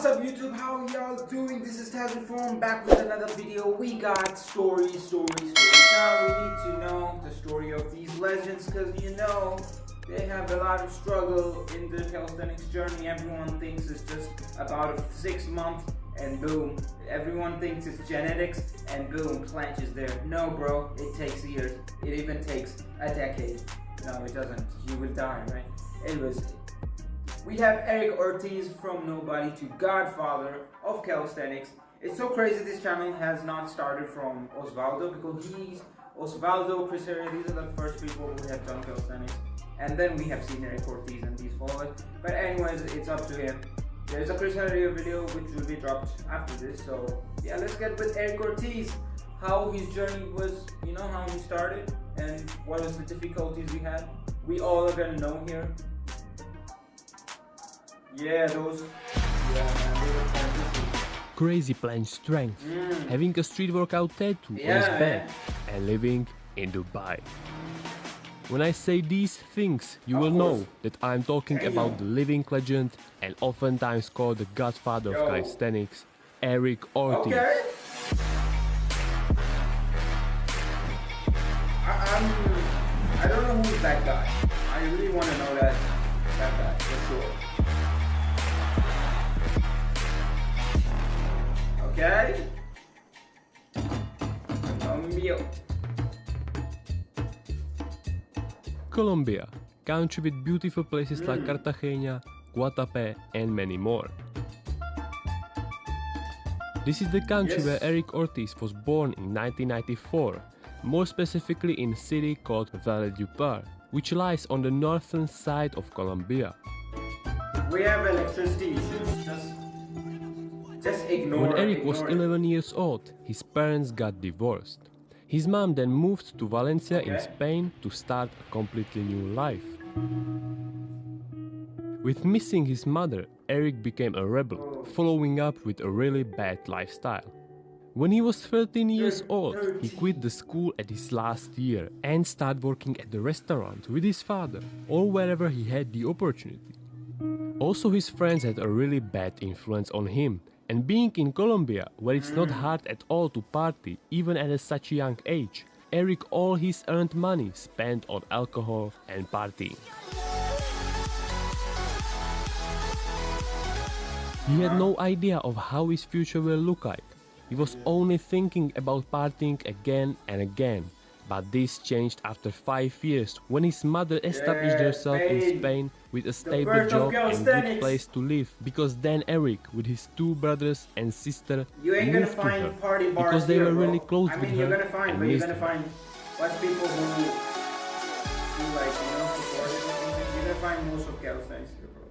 What's up YouTube, how y'all doing? This is Tazveerform back with another video. We got stories. Now we need to know the story of these legends, because you know they have a lot of struggle in their calisthenics journey. Everyone thinks it's just about 6 months and boom. Everyone thinks it's genetics and boom, planche is there. No bro, it takes years. It even takes a decade. No, it doesn't. You will die, right? Anyways, we have Eryc Ortiz from nobody to Godfather of calisthenics. It's so crazy this channel has not started from Osvaldo, because Osvaldo, chrisheria, these are the first people who have done calisthenics. And then we have seen Eryc Ortiz and these followers. But anyways, it's up to him. There's a chrisheria video which will be dropped after this. So yeah, let's get with Eryc Ortiz. How his journey was, you know, how he started and what was the difficulties we had. We all are gonna know here. Yeah, those. Yeah, man, they were fantastic. Crazy planche strength, having a street workout tattoo on his back, and living in Dubai. When I say these things, you will know that I'm talking about the living legend and oftentimes called the Godfather of calisthenics, Eryc Ortiz. Okay. I don't know who's that guy. I really want to know that guy for sure. Okay. Colombia, country with beautiful places like Cartagena, Guatapé and many more. This is the country where Eryc Ortiz was born in 1994, more specifically in a city called Valledupar, which lies on the northern side of Colombia. We have electricity issues. Just ignore. When Eryc was 11 years old, his parents got divorced. His mom then moved to Valencia in Spain to start a completely new life. With missing his mother, Eryc became a rebel, following up with a really bad lifestyle. When he was 13 years old, he quit the school at his last year and started working at the restaurant with his father, or wherever he had the opportunity. Also, his friends had a really bad influence on him, and being in Colombia, where it's not hard at all to party, even at such a young age, Eryc all his earned money spent on alcohol and partying. He had no idea of how his future will look like. He was only thinking about partying again and again. But this changed after 5 years, when his mother established herself in Spain with a stable job and good place to live, because then Eryc, with his 2 brothers and sister, moved to her, because they were really close with her and missed her. People who like, you know, support it. You're gonna find most of calisthenics here, bro.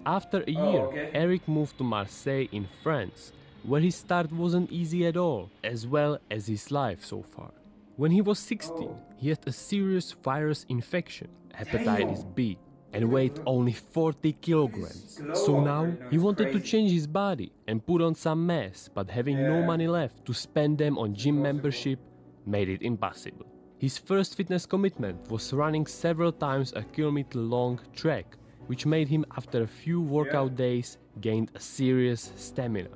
After a year, Eryc moved to Marseille in France, where his start wasn't easy at all, as well as his life so far. When he was 16, he had a serious virus infection, hepatitis B, and weighed only 40 kilograms. So now, he wanted to change his body and put on some mass, but having no money left to spend them on gym membership made it impossible. His first fitness commitment was running several times a kilometer-long track, which made him, after a few workout days, gained a serious stamina.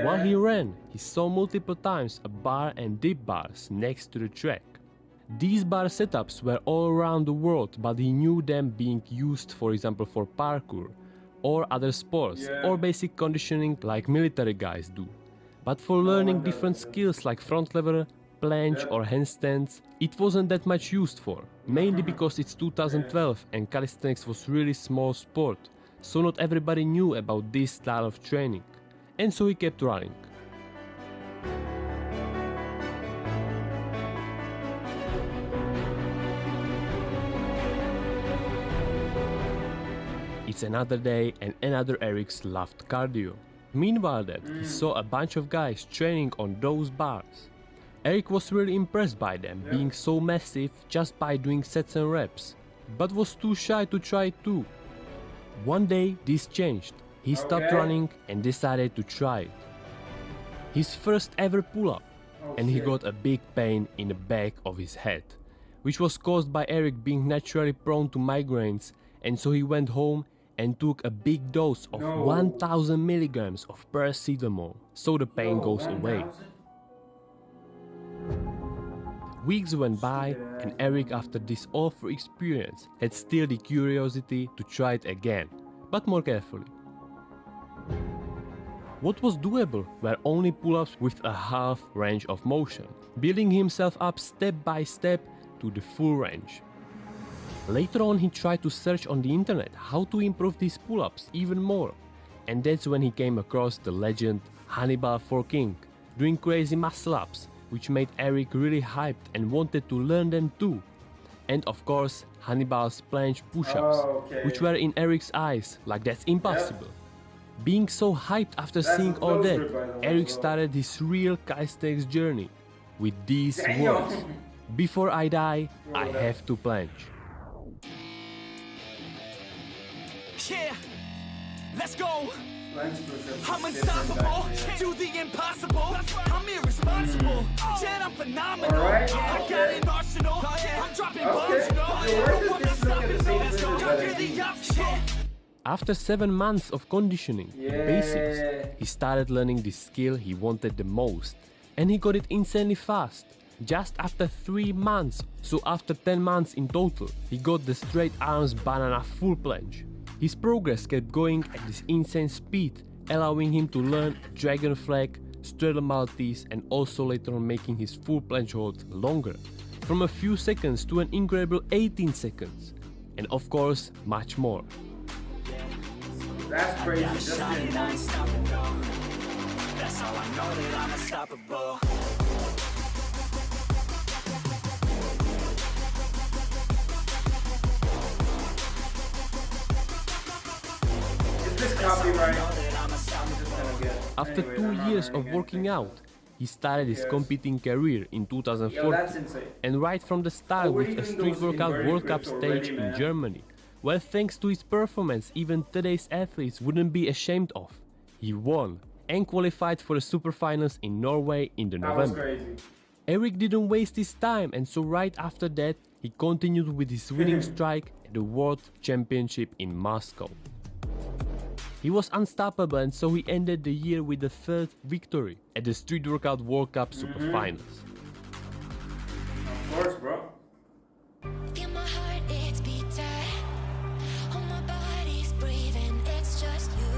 While he ran, he saw multiple times a bar and dip bars next to the track. These bar setups were all around the world, but he knew them being used, for example, for parkour or other sports or basic conditioning like military guys do. But for learning different skills like front lever, planche or handstands, it wasn't that much used for, mainly because it's 2012 and calisthenics was really small sport, so not everybody knew about this style of training. And so he kept running. It's another day and another Eric's loved cardio. Meanwhile he saw a bunch of guys training on those bars. Eryc was really impressed by them being so massive just by doing sets and reps, but was too shy to try it too. One day this changed. He stopped running and decided to try it. His first ever pull-up, and he got a big pain in the back of his head, which was caused by Eryc being naturally prone to migraines and so he went home and took a big dose of 1000 milligrams of paracetamol, so the pain goes away. Weeks went by, and Eryc, after this awful experience, had still the curiosity to try it again, but more carefully. What was doable were only pull-ups with a half range of motion, building himself up step by step to the full range. Later on, he tried to search on the internet how to improve these pull-ups even more, and that's when he came across the legend Hannibal for King, doing crazy muscle-ups, which made Eryc really hyped and wanted to learn them too. And of course, Hannibal's planche push-ups, which were in Eric's eyes like that's impossible. Being so hyped after seeing all that, Eryc started his real calisthenics journey with these words: "Before I die, I have to planche." Yeah, let's go. I'm unstoppable, do the impossible. I'm irresponsible, yet I'm phenomenal. I got an arsenal, I'm dropping bombs, let's go conquer the obstacle. After 7 months of conditioning and basics, he started learning the skill he wanted the most, and he got it insanely fast. Just after 3 months, so after 10 months in total, he got the straight arms banana full planche. His progress kept going at this insane speed, allowing him to learn dragon flag, straddle Maltese, and also later on making his full planche hold longer, from a few seconds to an incredible 18 seconds, and of course much more. That's crazy. That's how I know that I'm unstoppable. After 2 years of working out, he started his competing career in 2014, and right from the start with a Street Workout World Cup stage in Germany. Well, thanks to his performance, even today's athletes wouldn't be ashamed of. He won and qualified for the super finals in Norway in the November. Eryc didn't waste his time, and so right after that, he continued with his winning strike at the World Championship in Moscow. He was unstoppable, and so he ended the year with the 3rd victory at the Street Workout World Cup Super Finals. Of course, bro. Feel my heart, it's beating. Oh, my body's breathing. It's just you.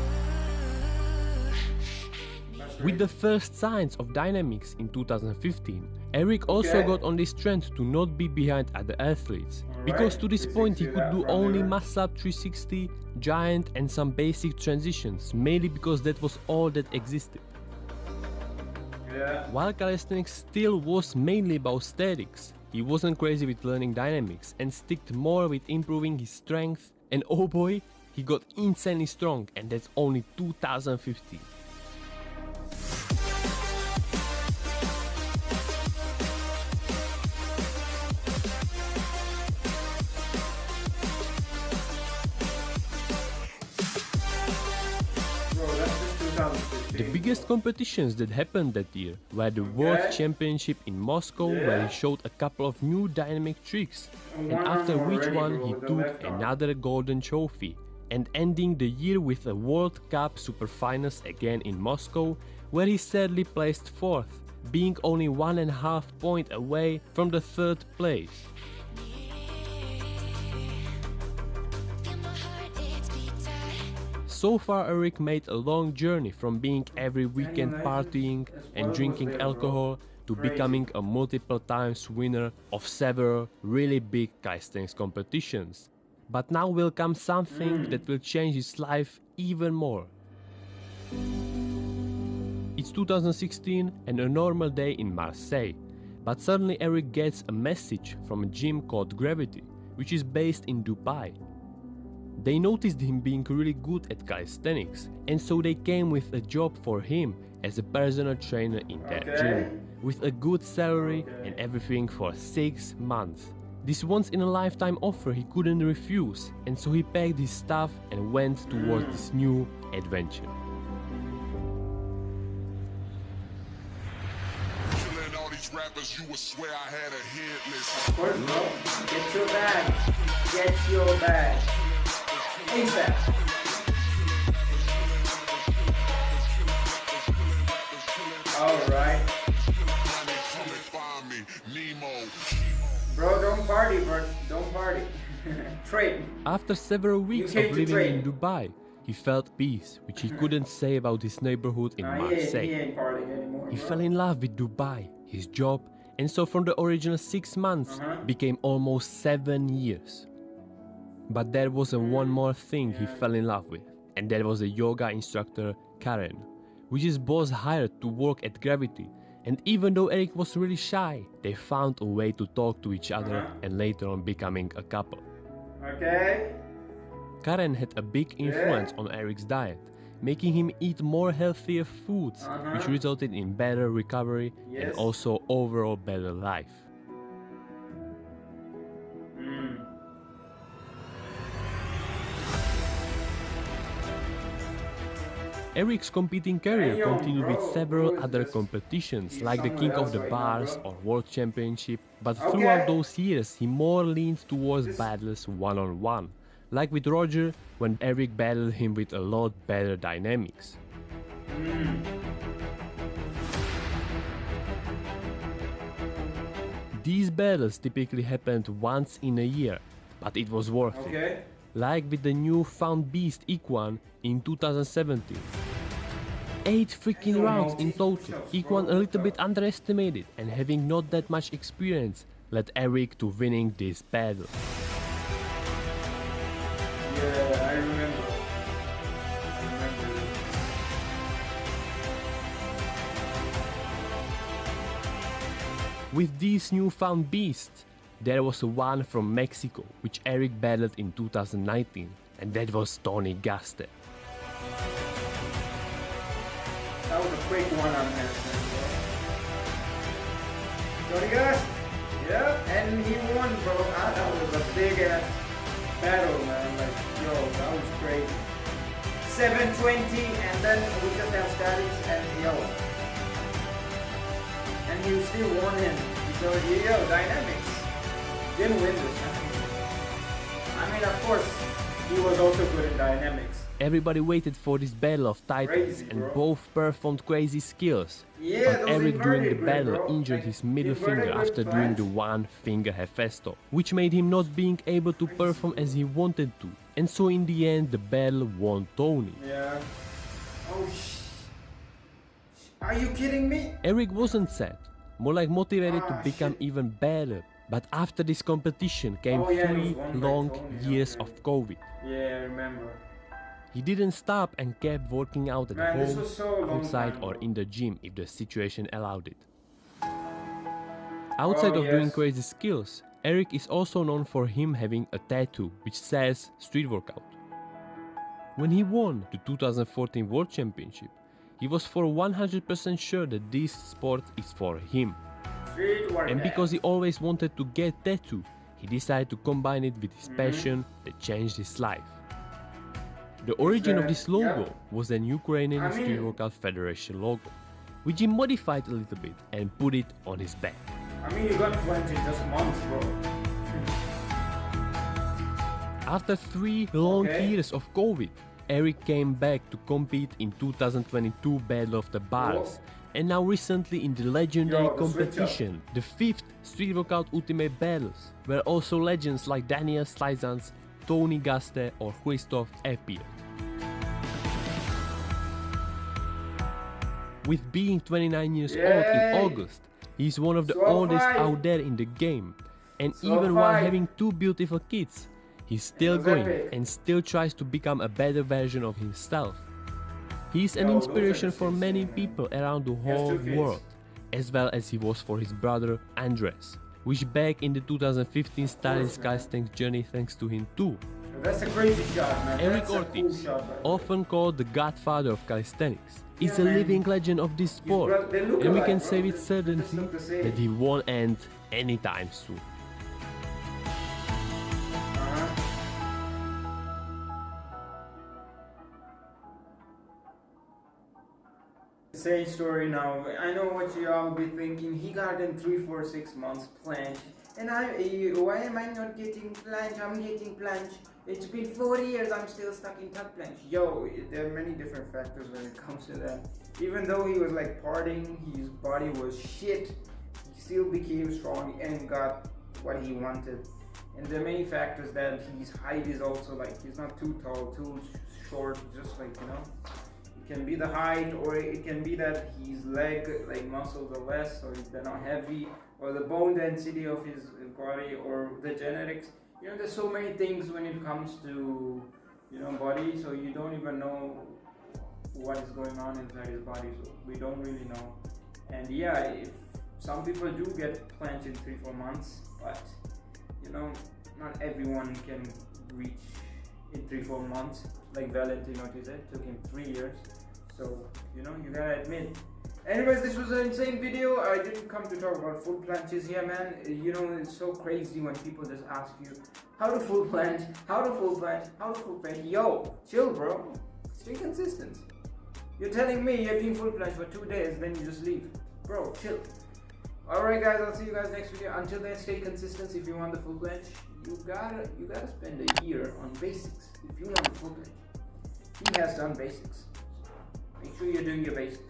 With the first signs of dynamics in 2015, Eryc also got on this trend to not be behind other athletes, because to this point he could do only muscle-up 360, giant and some basic transitions, mainly because that was all that existed. While calisthenics still was mainly about statics, he wasn't crazy with learning dynamics and sticked more with improving his strength, and oh boy, he got insanely strong, and that's only 2015. The biggest competitions that happened that year were the World Championship in Moscow, where he showed a couple of new dynamic tricks, and after which one he took another golden trophy, and ending the year with a World Cup Super Finals again in Moscow, where he sadly placed 4th, being only 1.5 points away from the 3rd place. So far, Eryc made a long journey from being every weekend partying and drinking alcohol to becoming a multiple times winner of several really big calisthenics competitions. But now will come something that will change his life even more. It's 2016 and a normal day in Marseille, but suddenly Eryc gets a message from a gym called Gravity, which is based in Dubai. They noticed him being really good at calisthenics, and so they came with a job for him as a personal trainer in their gym, with a good salary and everything for 6 months. This once-in-a-lifetime offer he couldn't refuse, and so he packed his stuff and went towards this new adventure. Rappers, you would swear I had a hit list. Of course, bro. Get your bag. Get your bag. ASAP. Alright. Bro, don't party, bro. Don't party. Trade. After several weeks of living in Dubai, he felt peace, which he couldn't say about his neighborhood in Marseille. He ain't partying anymore. He fell in love with Dubai, his job, and so from the original 6 months became almost 7 years. But there was one more thing he fell in love with, and that was a yoga instructor, Karen, which his boss hired to work at Gravity. And even though Eryc was really shy, they found a way to talk to each other and later on becoming a couple. Okay. Karen had a big influence on Eric's diet, making him eat more healthier foods, which resulted in better recovery and also overall better life. Eric's competing career continued with several other competitions like the King of the Bars or World Championship, but throughout those years he more leaned towards battles one-on-one, like with Roger when Eryc battled him with a lot better dynamics. These battles typically happened once in a year, but it was worth it. Like with the newfound beast Equan in 2017. 8 freaking rounds in total, Equan a little bit underestimated and having not that much experience led Eryc to winning this battle. Yeah, I remember. With these newfound beasts, there was one from Mexico which Eryc battled in 2019, and that was Tony Gaste. That was a quick one on him. Tony Gaste? Yeah, and he won, bro. That was a big ass battle, man. Like, yo, that was crazy. 720, and then we just have statics, and yo. And you still won him. So, yo, dynamics. Didn't win this time. I mean, of course, he was also good in dynamics. Everybody waited for this battle of titans, and both performed crazy skills. Yeah, but Eryc during the battle injured his middle finger after doing the one finger Hephaestus, which made him not being able to perform as he wanted to. And so in the end, the battle won Tony. Yeah. Oh are you kidding me? Eryc wasn't sad, more like motivated to become even better. But after this competition came 3 long years of COVID. Yeah, I remember. He didn't stop and kept working out at home, outside time, or in the gym if the situation allowed it. Outside of doing crazy skills, Eryc is also known for him having a tattoo which says Street Workout. When he won the 2014 World Championship, he was for 100% sure that this sport is for him. And because he always wanted to get tattoo, he decided to combine it with his passion that changed his life. The origin of this logo was an Ukrainian Street Workout Federation logo, which he modified a little bit and put it on his back. I mean, you got 20 just months, bro. After 3 long years of COVID, Eryc came back to compete in 2022 Battle of the Bars, and now recently in the legendary competition, the 5th Street Workout Ultimate Battles, where also legends like Daniel Slizans, Tony Gaste or Christoph appeared. With being 29 years old in August, he is one of the oldest out there in the game, and even while having 2 beautiful kids, he's still going and still tries to become a better version of himself. He is an inspiration for many people around the whole world, as well as he was for his brother Andres, which back in the 2015 started his calisthenics journey thanks to him too. That's a crazy shot, man. Eryc Ortiz, often called the Godfather of calisthenics, is a living legend of this sport, and we can say with certainty that he won't end anytime soon. Same story now. I know what you all be thinking. He got in 3, 4, 6 months planche, and why am I not getting planche? I'm getting planche. It's been 40 years, I'm still stuck in tuck planche. Yo, there are many different factors when it comes to that. Even though he was like partying, his body was shit, he still became strong and got what he wanted. And there are many factors that his height is also like, he's not too tall, too short, just like, you know. It can be the height, or it can be that his leg like muscles are less, or they're not heavy, or the bone density of his body, or the genetics. You know, there's so many things when it comes to, you know, body, so you don't even know what is going on inside his body, so we don't really know. And yeah, if some people do get planche in 3-4 months, but you know, not everyone can reach in 3-4 months. Like Valentino Ortiz took him 3 years. So, you know, you gotta admit. Anyways, this was an insane video. I didn't come to talk about full planches here, man. You know, it's so crazy when people just ask you how to full planche, how to full planche, how to full planche. Yo, chill, bro. Stay consistent. You're telling me you're doing full planche for 2 days, then you just leave. Bro, chill. Alright guys, I'll see you guys next video. Until then, stay consistent. If you want the full planche, you gotta spend a year on basics. If you want the full planche. He has done basics. Make sure you're doing your basics.